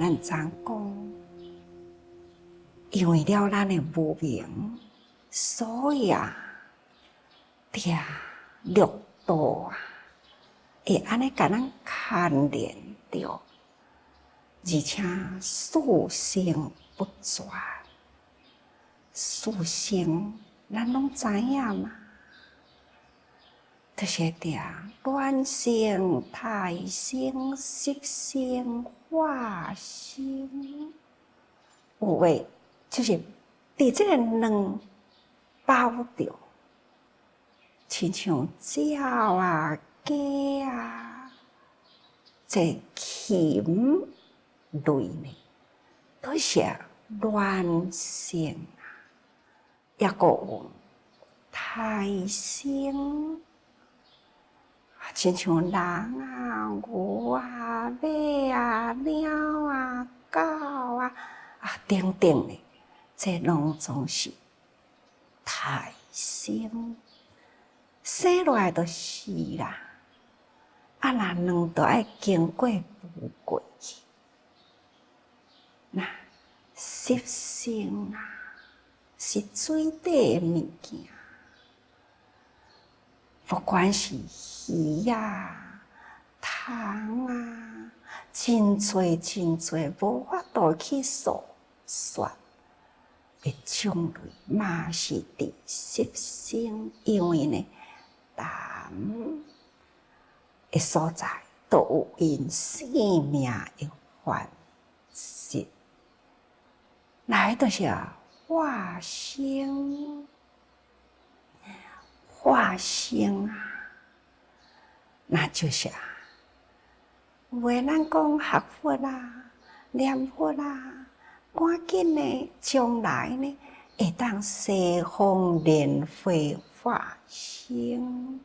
咱怎讲？因为了咱的无明，所以掠夺会安尼甲咱牵连着，而且四性不全。四性咱拢知影嘛，就是卵性、胎性、湿性、化性，有诶，就是伫这个两包着，亲像鸟鸡这禽类呢，都是卵性。也个有胎性，亲像人牛马鸟狗等等的，这拢总是胎性，生落来就是啦。若人都爱经过浮过去，那湿性是水底的物件，不管是鱼虫真侪无法度去数算的种类，嘛是伫湿性，因为呢，淡的所在都有因生命的范式，来就是化生，那就是有诶，咱讲学佛念佛赶紧呢，将来呢会当西方莲花化生。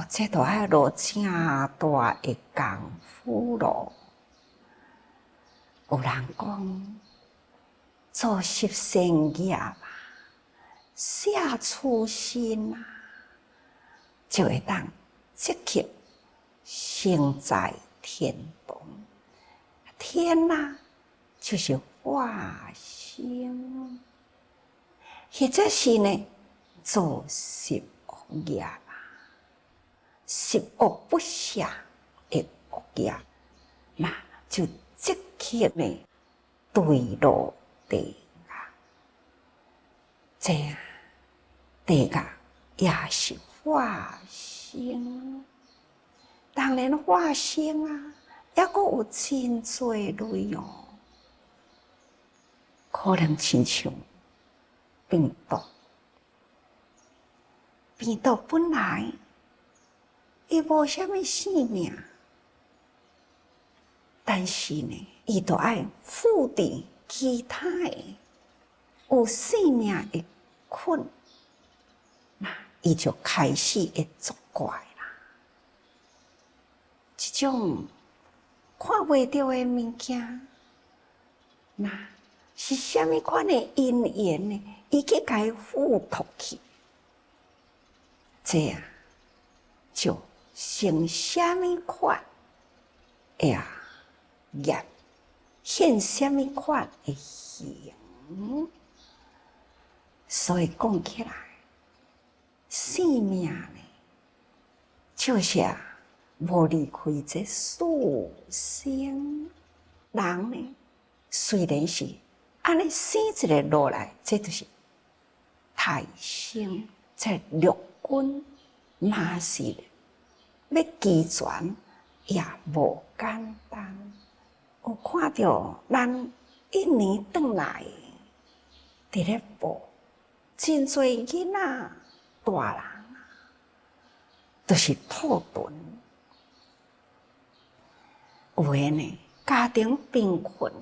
这都爱落正大的功夫咯。有人讲做十善业下初心就会当即刻生在天堂。天就是化生，或者是呢做十恶业十恶不赦的恶业，那就即刻呢坠落地狱。这地狱也是化生，当然化生也阁有真侪类可能亲像病毒，病毒本来伊无啥物生命，但是呢，伊就爱附伫其他的有生命的菌，那伊就开始会作怪啦。这种看袂到的物件，那是啥物款的因缘呢？伊去甲伊附托去，这就成啥物款业，现啥物款的形。所以讲起来，生命呢，就是无离开这四生。人呢，虽然是安尼生一个落来，这就是胎生，这六根嘛是要齐全也无简单。有看到咱一年转来伫咧报，真侪囡仔大人都是兔顿，有诶呢家庭贫困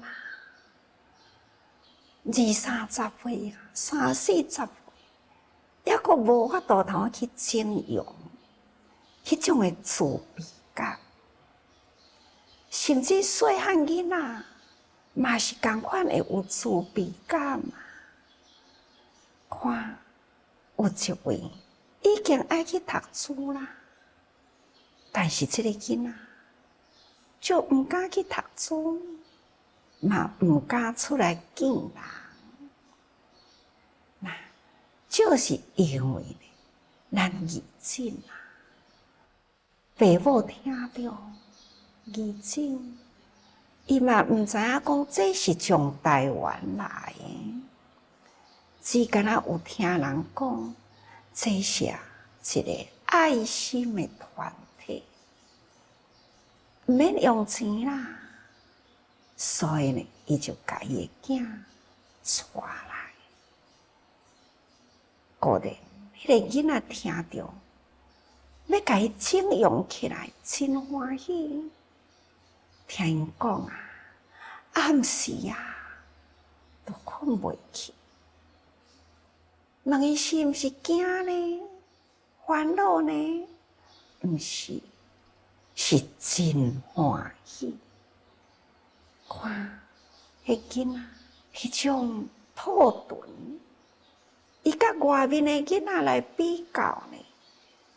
20-30岁30-40岁，抑阁无法度通去整容，迄种诶自卑感，甚至细汉囡仔嘛是共款会有自卑感看有一位已经爱去读书啦，但是这个囡仔就毋敢去读书，嘛毋敢出来见人。那就是因为呢，咱义诊啊，爸母听着义诊，伊嘛毋知影讲这是从台湾来的，只敢若有听人讲，这是一个爱心的团体，毋免用钱啦，所以呢，伊就甲伊的囝带来。果然，迄个囡仔听着，要甲伊整容起来，真欢喜。听因讲啊，暗时啊，都困袂去。问伊是毋是惊呢？烦恼呢？毋是，是真欢喜。看，迄囡仔迄种朴纯，伊甲外面的囡仔来比较呢，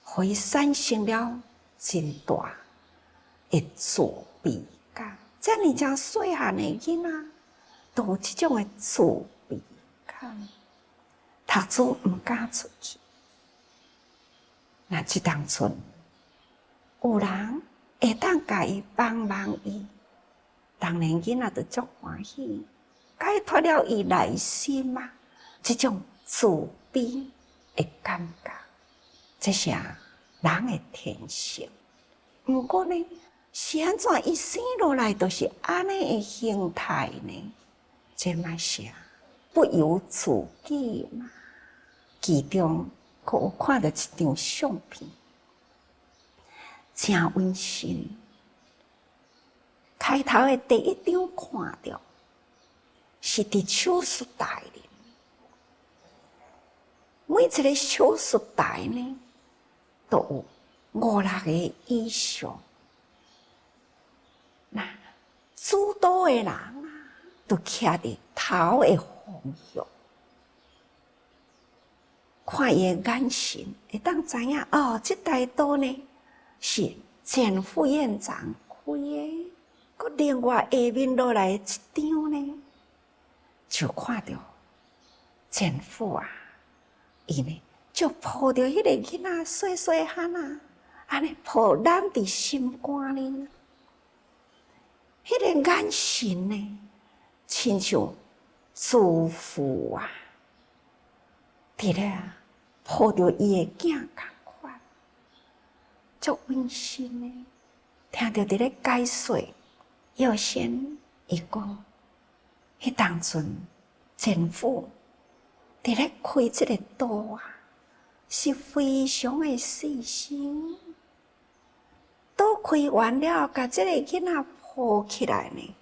互伊产生了真大的自卑感。遮尔正细汉的囡仔，都有即种的自卑感，读书毋敢出去。那即当阵，有人会当甲伊帮忙伊，当然囡仔就足欢喜，解脱了伊内心啊，即种自卑的感觉，这是人的天性。毋过呢，是安怎伊生落来就是安尼的形态呢？这嘛是不由自己嘛。其中佫有看到一张相片，真温馨。开头的第一张看到是伫手术台里，每一个手术台呢，都有5、6个以上。那主导的人啊，都徛伫头的方向，看伊的眼神，会当知影哦，这台刀呢是前副院长开的。佮另外下面落来一张呢，就看到前夫啊，伊呢就抱着迄个囡仔细细汉啊，安尼抱揽伫心肝里，迄个眼神呢，亲像祝福啊，伫咧抱着伊的囝共款，足温馨呢。听着伫咧解说。药先伊讲，迄当阵前夫伫咧开即个刀啊，是非常的细心。刀开完了，甲即个囡仔抱起来呢，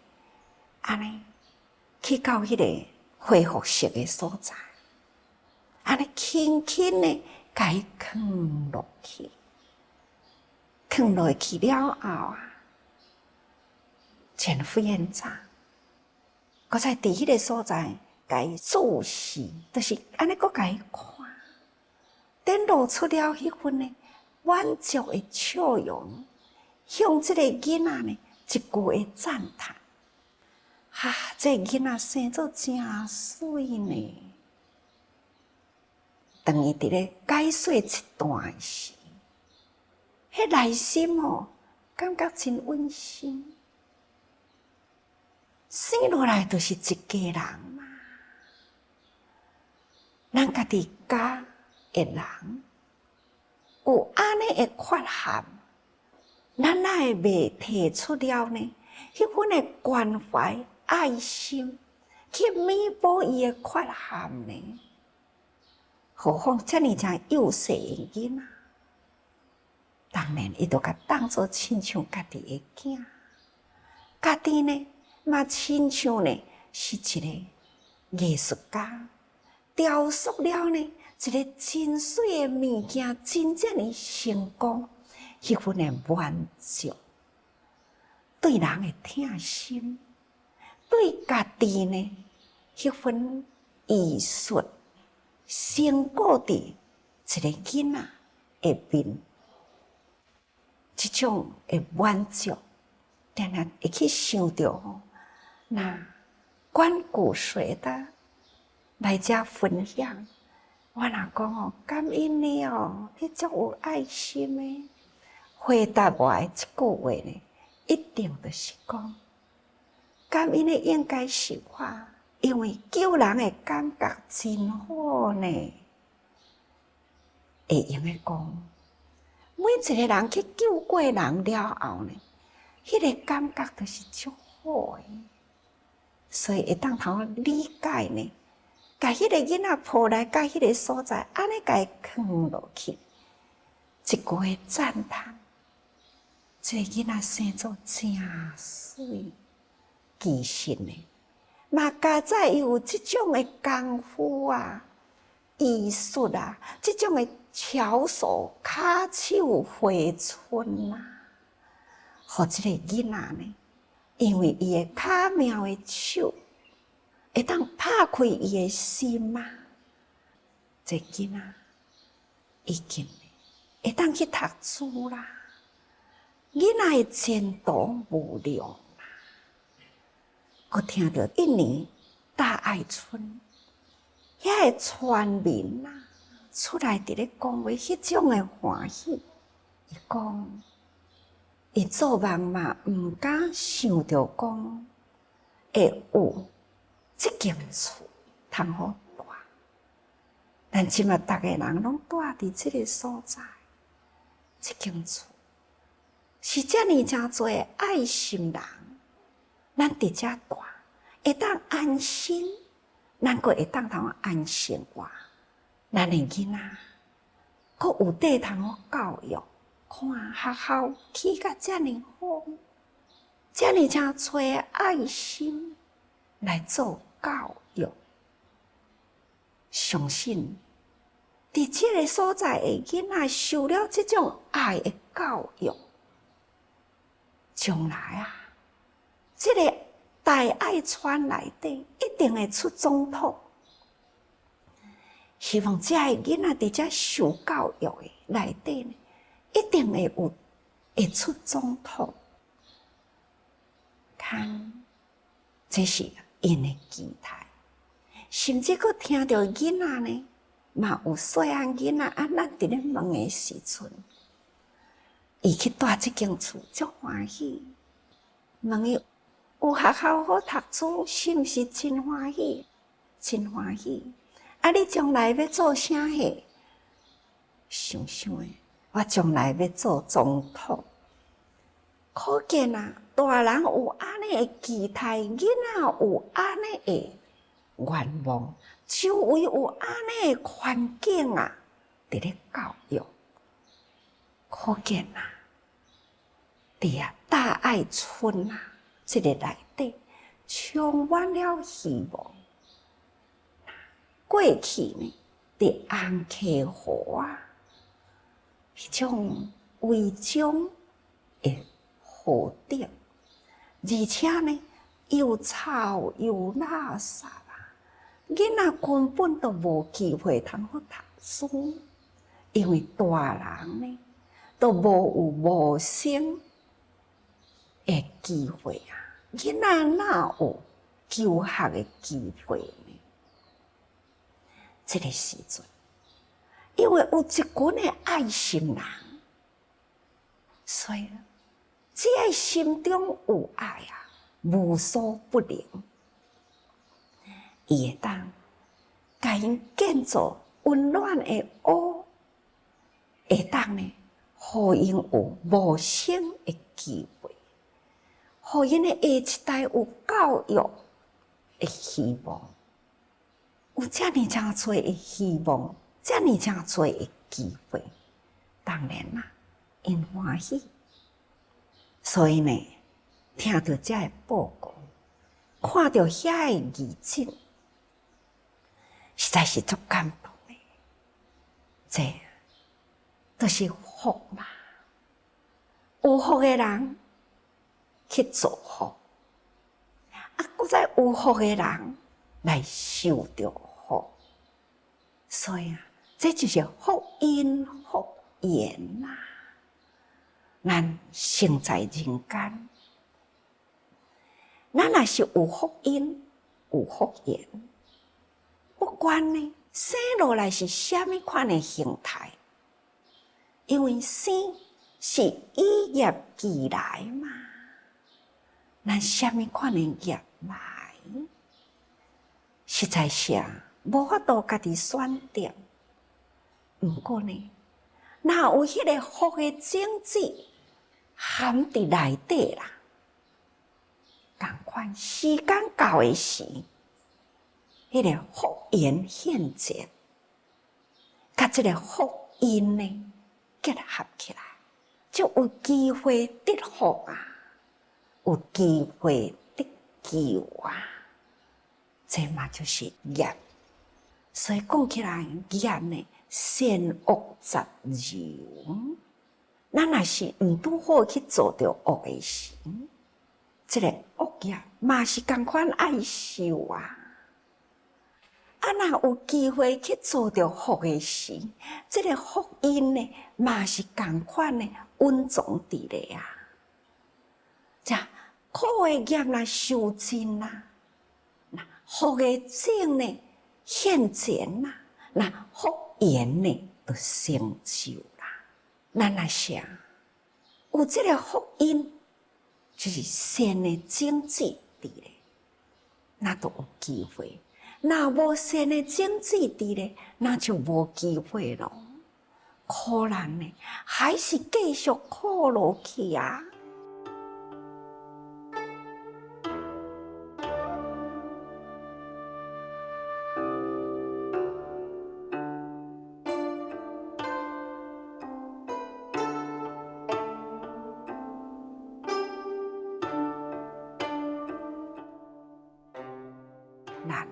安尼去到迄个恢复室的所在，安尼轻轻的甲伊放落去，放落去了后啊。前副院长，搁在伫迄个所在，甲伊注视，就是安尼，搁甲伊看，展露出了迄份呢满足的笑容，向即个囡仔呢一句的赞叹：哈，这囡仔生做真水呢！当伊伫咧解说一段时，迄内心哦，感觉真温馨。生落来就是一家人嘛，咱家己家的人有安尼的缺陷，咱哪会袂提出了呢？迄份的关怀、爱心去弥补伊的缺陷呢？何况遮尔正幼细的囡仔，当然伊就甲当作亲像家己的囝，家己呢？嘛，亲像呢是一个艺术家，雕塑了呢一个真水的物件，真正的成功，迄份的满足，对人的疼心，对家己呢迄份艺术成果伫一个囡仔的面，即种的满足，定定会去想到吼。那管骨髓的来遮分享。我若讲哦，感恩你哦，你足有爱心的。回答我的这句话呢，一定就是讲，感恩的应该是我，因为救人的感觉真好呢。会用的讲，每一个人去救过人了后呢，迄个感觉就是足好的，所以会当通理解呢。甲迄个囡仔抱来，甲迄个所在，安尼甲伊放落去，一句的赞叹。这个囡仔生做真水，其实呢，嘛加在伊有即种的功夫啊、艺术啊，即种的巧手、骹手回春啊，互即个囡仔呢，因为伊的巧妙的手。会当拍开伊的心啊！这囡仔已经会当去读书啦。囡仔的前途无量啦。我听到一年大爱村遐个村民啊，出来伫咧讲话，迄种的欢喜。伊讲，伊做梦嘛，毋敢想着讲会有。这间厝通好住，但即马逐个人拢住伫即个所在。这间厝是遮尔诚多爱心人，咱伫遮住，会当安心，咱阁会当通安心活。咱的囡仔，阁有地通好教育，看学校起甲遮尔好，遮尔诚多爱心来做。教育，相信伫即个所在的囡仔受了即种爱的教育，将来啊，即个大爱村内底一定会出总统。希望遮个囡仔伫遮受教育的内底呢，一定会出总统。看，这是。因的期待，甚至佫听到囡仔呢，嘛有细汉囡仔啊，咱伫咧问的时阵，伊去住即间厝，足欢喜。问伊有学校好读书，是毋是真欢喜？真欢喜！啊，你将来要做啥货？想想诶，我将来要做总统。可见啊，大人有安尼的期待，囡仔有安尼的愿望，周围有安尼的环境啊，伫咧教育。可见啊，伫大爱村啊，即个内底充满了希望。过去呢，伫红溪河啊，迄种违章的。河顶，而且呢，又臭又垃圾啊！囡仔根本都无机会通好读书，因为大人呢都无有无生的机会啊！囡仔哪有求学的机会呢？这个时阵，因为有一群的爱心人，所以。只要心中有爱啊，无所不能。伊会当甲因建造温暖的窝，会当呢，互因有无生的机会，互因的下一代有教育的希望，有遮尔诚多的希望，遮尔诚多的机会。当然啦，因欢喜。所以呢，听到这个报告，看到遐个义诊，实在是足感动的。这都是福嘛，有福的人去做福，啊，搁再有福的人来受着福。所以啊，这就是福因福缘呐。咱生在人间，咱若是有福因，有福缘。不管呢生落来是什么款的形态，因为生是以业寄来嘛，咱什么款的业来，实在是无法度家己选择。不过呢，若有迄个福的种子含伫内底啦，同款时间到的时，迄个福缘现前，甲这个福因呢结合起来，就有机会得福啊，有机会得救啊。这嘛就是业。所以讲起来，业呢善恶杂糅。咱若是毋拄好去做着恶的事，这个恶业嘛是同款爱受啊。若有机会去做着福的事，这个福因呢嘛是同款的稳重伫咧啊。자苦的业若受尽啦，福的种呢现前啦，那福缘呢就成就啦。咱若是有这个福因，就是善的种子伫咧，那就有机会。若无善的种子伫咧，那就无机会咯。苦难呢，还是继续苦落去啊。咱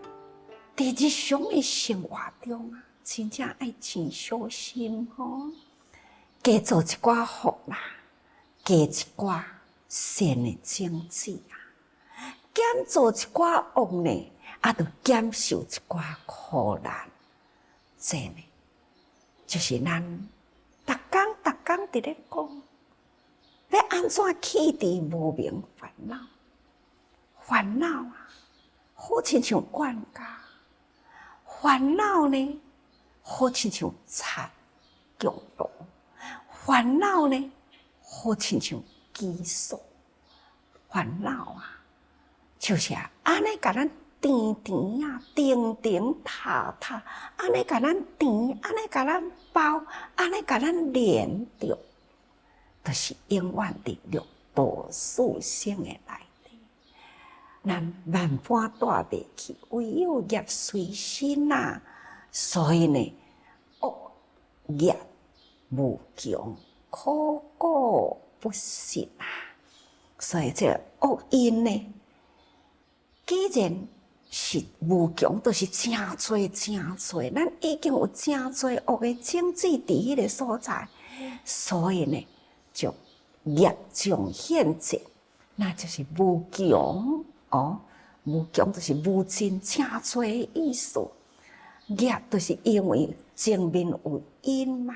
伫日常的生活中啊，真正爱真小心吼，加做一寡福啦，加一寡善的种子啊，减做一寡恶呢，就减受一寡苦难。这呢，就是咱逐工伫咧讲，要安怎去除无明烦恼？烦恼啊，好亲像冤家。烦恼呢，好亲像贼强盗；烦恼呢，好亲像基数。烦恼啊，就是安尼甲咱甜甜啊，叮叮塔塔，安尼甲咱甜，安尼甲咱包，安尼甲咱连着，就是永远伫六道四生的内底。咱万般带袂去，唯有业随身啊。所以呢，恶业无穷，苦果不实啊。所以这恶因呢，既然是无穷，就是真多真多，咱已经有真多恶的种子伫迄个所在，所以呢，就业障现前，那就是无穷。无穷就是无尽真多的意思。业就是因为前面有因嘛，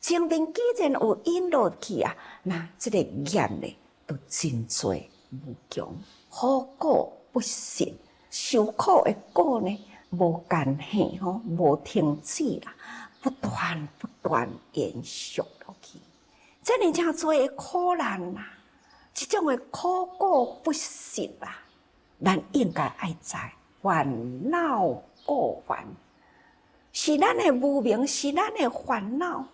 前面既然有因落去啊，那这个业呢，就真多无穷，苦果不实，受苦的果呢，无间歇吼，无停止啦，不断延续落去。这呢真多的苦难啦。这种的苦果不实啊，咱应该爱知烦恼过烦，是咱的无明，是咱的烦恼。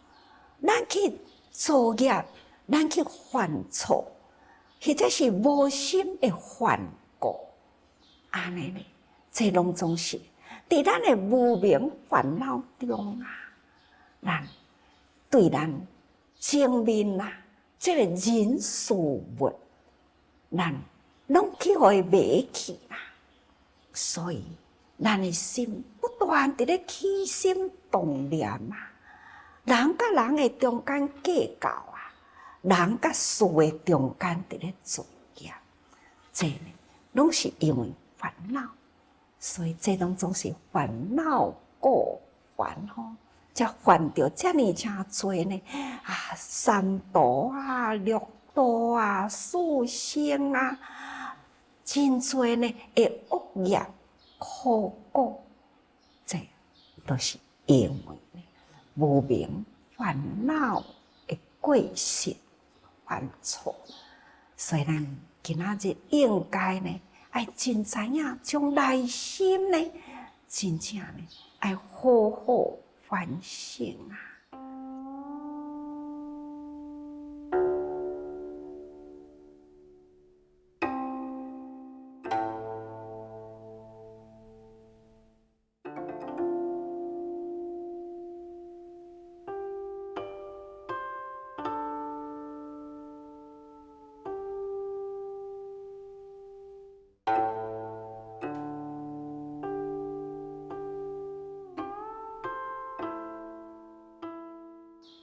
咱去作业，咱去犯错，或者是无心的犯过，安尼呢，这拢总是伫咱的无明烦恼中啊，咱对咱前面啊。这个人事物，咱拢去互伊迷去啦。所以，咱的心不断伫咧起心动念啊。人甲人的中间计较啊，人甲事的中间伫咧作业，这呢，拢是因为烦恼。所以，这拢总是烦恼过烦吼。才犯着遮尔诚多呢三毒啊、六道啊、四生啊，真多呢会恶业苦果，这都是因为呢无明烦恼的过失犯错，所以咱今仔日应该呢，爱真知影将内心呢，真正呢，爱好好反省啊。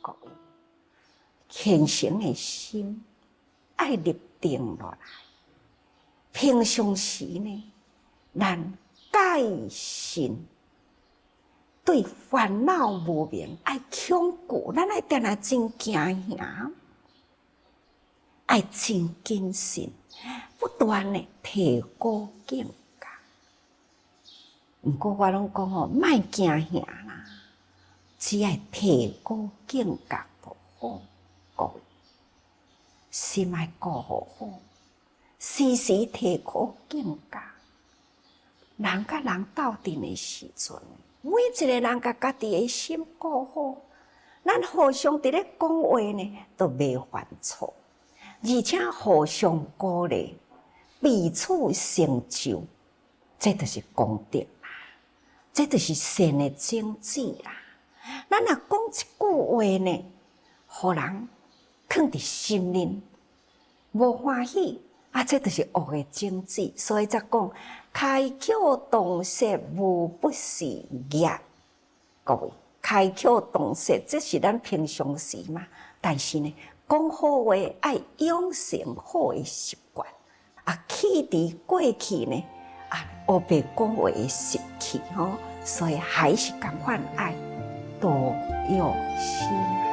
各位，虔诚的心爱立定落来。平常时呢，咱戒心对烦恼无明爱恐惧，咱爱定来真惊吓，爱真谨慎，不断的提高境界。毋过我拢讲吼，莫惊吓啦。只爱提高境界就好，各位，心爱顾好好，时时提高境界。人甲人斗阵的时阵，每一个人甲家己的心顾好，咱互相伫咧讲话呢，都袂犯错，而且互相鼓励，彼此成就，这就是功德啦，这就是善的种子啦。咱若讲一句话呢，互人囥伫心灵无欢喜，这就是恶的种子。所以才讲开口动舌无不是业。各位，开口动舌，这是咱平常时嘛。但是呢，讲好话爱养成好的习惯，弃伫过去呢，黑白讲话的习气吼。所以还是赶快爱多用心。